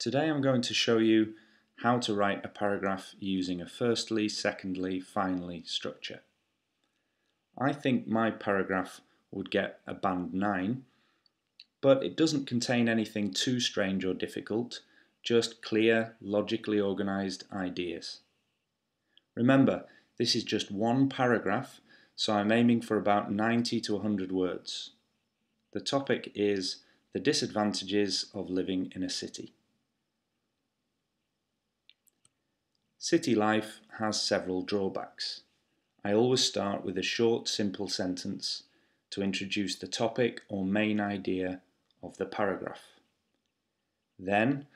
Today I'm going to show you how to write a paragraph using a firstly, secondly, finally structure. I think my paragraph would get a band 9, but it doesn't contain anything too strange or difficult, just clear, logically organised ideas. Remember, this is just one paragraph, so I'm aiming for about 90 to 100 words. The topic is the disadvantages of living in a city. City life has several drawbacks. I always start with a short, simple sentence to introduce the topic or main idea of the paragraph. Then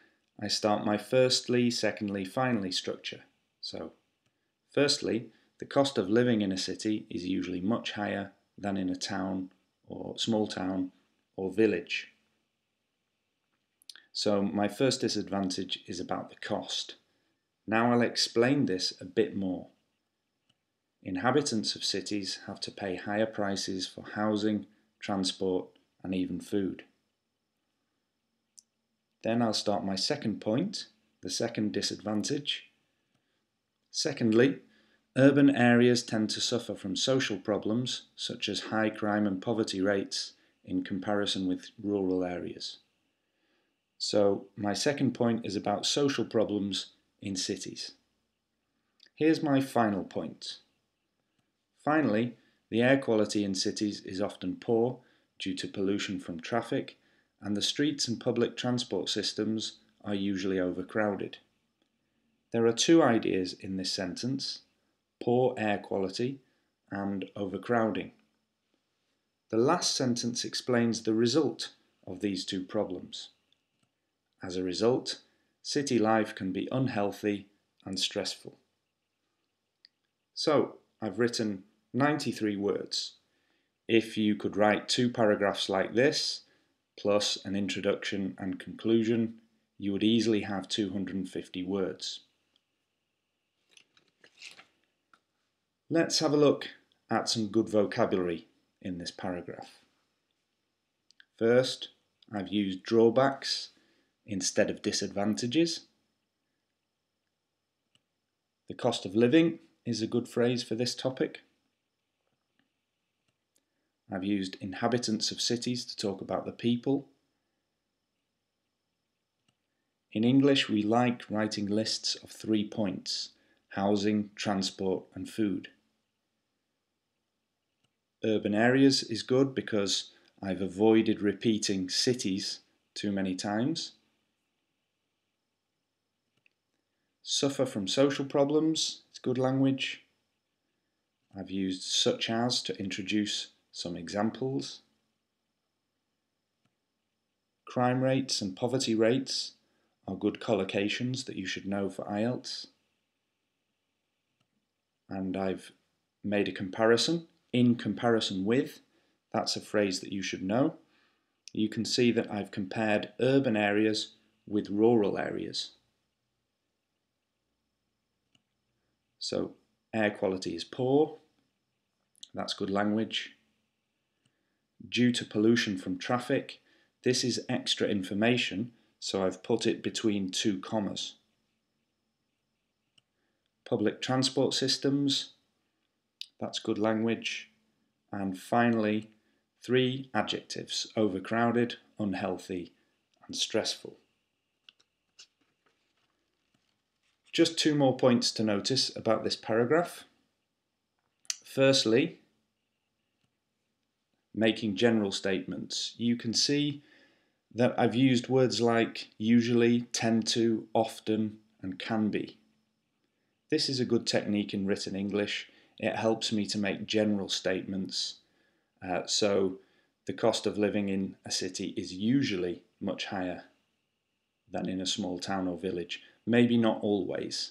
I start my firstly, secondly, finally structure. So, firstly, the cost of living in a city is usually much higher than in a town or small town or village. So my first disadvantage is about the cost. Now I'll explain this a bit more. Inhabitants of cities have to pay higher prices for housing, transport, and even food. Then I'll start my second point, the second disadvantage. Secondly, urban areas tend to suffer from social problems such as high crime and poverty rates in comparison with rural areas. So my second point is about social problems in cities. Here's my final point. Finally, the air quality in cities is often poor due to pollution from traffic, and the streets and public transport systems are usually overcrowded. There are two ideas in this sentence: poor air quality and overcrowding. The last sentence explains the result of these two problems. As a result, city life can be unhealthy and stressful. So, I've written 93 words. If you could write 2 paragraphs like this, plus an introduction and conclusion, you would easily have 250 words. Let's have a look at some good vocabulary in this paragraph. First, I've used drawbacks instead of disadvantages. The cost of living is a good phrase for this topic. I've used inhabitants of cities to talk about the people. In English, we like writing lists of 3 points: housing, transport, and food. Urban areas is good because I've avoided repeating cities too many times. Suffer from social problems, it's good language. I've used such as to introduce some examples. Crime rates and poverty rates are good collocations that you should know for IELTS. And I've made a comparison, in comparison with, that's a phrase that you should know. You can see that I've compared urban areas with rural areas. So, air quality is poor, that's good language. Due to pollution from traffic, this is extra information, so I've put it between 2 commas. Public transport systems, that's good language. And finally, 3 adjectives: overcrowded, unhealthy, and stressful. Just 2 more points to notice about this paragraph. Firstly, making general statements. You can see that I've used words like usually, tend to, often, and can be. This is a good technique in written English. It helps me to make general statements. So the cost of living in a city is usually much higher than in a small town or village. Maybe not always.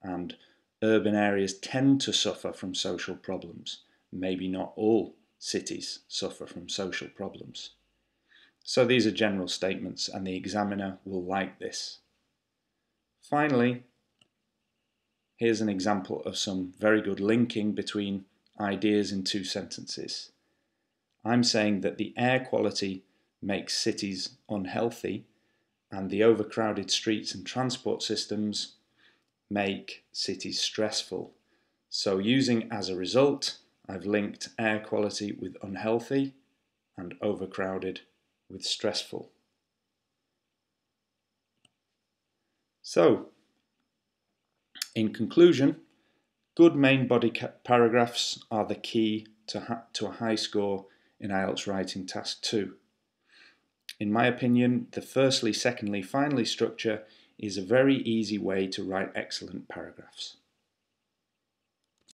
And urban areas tend to suffer from social problems. Maybe not all cities suffer from social problems. So these are general statements, and the examiner will like this. Finally, here's an example of some very good linking between ideas in 2 sentences. I'm saying that the air quality makes cities unhealthy, and the overcrowded streets and transport systems make cities stressful. So using as a result, I've linked air quality with unhealthy and overcrowded with stressful. So, in conclusion, good main body paragraphs are the key to a high score in IELTS Writing Task 2. In my opinion, the firstly, secondly, finally structure is a very easy way to write excellent paragraphs.